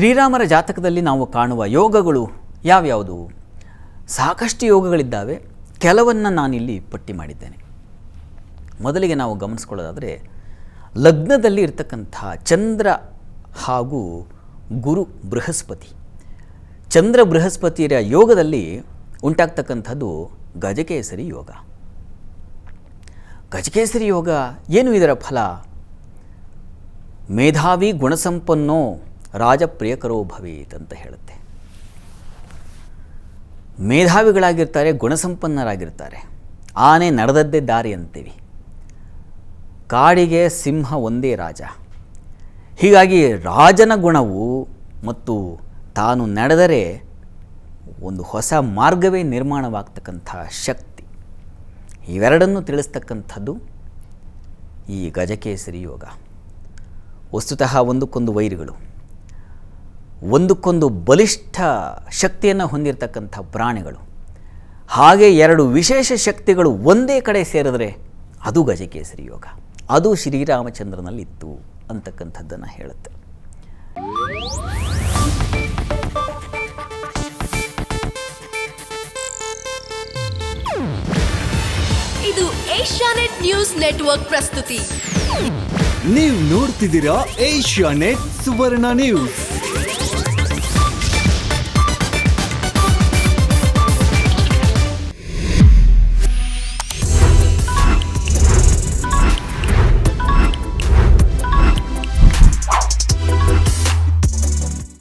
ಶ್ರೀರಾಮರ ಜಾತಕದಲ್ಲಿ ನಾವು ಕಾಣುವ ಯೋಗಗಳು ಯಾವ್ಯಾವುದು? ಸಾಕಷ್ಟು ಯೋಗಗಳಿದ್ದಾವೆ. ಕೆಲವನ್ನು ನಾನಿಲ್ಲಿ ಪಟ್ಟಿ ಮಾಡಿದ್ದೇನೆ. ಮೊದಲಿಗೆ ನಾವು ಗಮನಿಸ್ಕೊಳ್ಳೋದಾದರೆ, ಲಗ್ನದಲ್ಲಿ ಇರ್ತಕ್ಕಂಥ ಚಂದ್ರ ಹಾಗೂ ಗುರು ಬೃಹಸ್ಪತಿ, ಚಂದ್ರ ಬೃಹಸ್ಪತಿಯರ ಯೋಗದಲ್ಲಿ ಉಂಟಾಗ್ತಕ್ಕಂಥದ್ದು ಗಜಕೇಸರಿ ಯೋಗ. ಗಜಕೇಸರಿ ಯೋಗ ಏನು? ಇದರ ಫಲ ಮೇಧಾವಿ ಗುಣಸಂಪನ್ನೋ ರಾಜಪ್ರಿಯಕರೋ ಭವೇತ್ ಅಂತ ಹೇಳುತ್ತೆ. ಮೇಧಾವಿಗಳಾಗಿರ್ತಾರೆ, ಗುಣಸಂಪನ್ನರಾಗಿರ್ತಾರೆ. ಆನೆ ನಡೆದದ್ದೇ ದಾರಿ ಅಂತೀವಿ. ಕಾಡಿಗೆ ಸಿಂಹ ಒಂದೇ ರಾಜ. ಹೀಗಾಗಿ ರಾಜನ ಗುಣವು ಮತ್ತು ತಾನು ನಡೆದರೆ ಒಂದು ಹೊಸ ಮಾರ್ಗವೇ ನಿರ್ಮಾಣವಾಗ್ತಕ್ಕಂಥ ಶಕ್ತಿ, ಇವೆರಡನ್ನು ತಿಳಿಸ್ತಕ್ಕಂಥದ್ದು ಈ ಗಜಕೇಸರಿ ಯೋಗ. ವಸ್ತುತಃ ಒಂದಕ್ಕೊಂದು ವೈರಿಗಳು, ಒಂದಕ್ಕೊಂದು ಬಲಿಷ್ಠ ಶಕ್ತಿಯನ್ನು ಹೊಂದಿರತಕ್ಕಂಥ ಪ್ರಾಣಿಗಳು. ಹಾಗೆ ಎರಡು ವಿಶೇಷ ಶಕ್ತಿಗಳು ಒಂದೇ ಕಡೆ ಸೇರಿದ್ರೆ ಅದು ಗಜಕೇಸರಿ ಯೋಗ. ಅದು ಶ್ರೀರಾಮಚಂದ್ರನಲ್ಲಿತ್ತು ಅಂತಕ್ಕಂಥದ್ದನ್ನು ಹೇಳುತ್ತೆ. ಇದು ಏಷ್ಯಾನೆಟ್ ನ್ಯೂಸ್ ನೆಟ್ವರ್ಕ್ ಪ್ರಸ್ತುತಿ. ನೀವು ನೋಡ್ತಿದ್ದೀರಾ ಏಷ್ಯಾನೆಟ್ ಸುವರ್ಣ ನ್ಯೂಸ್.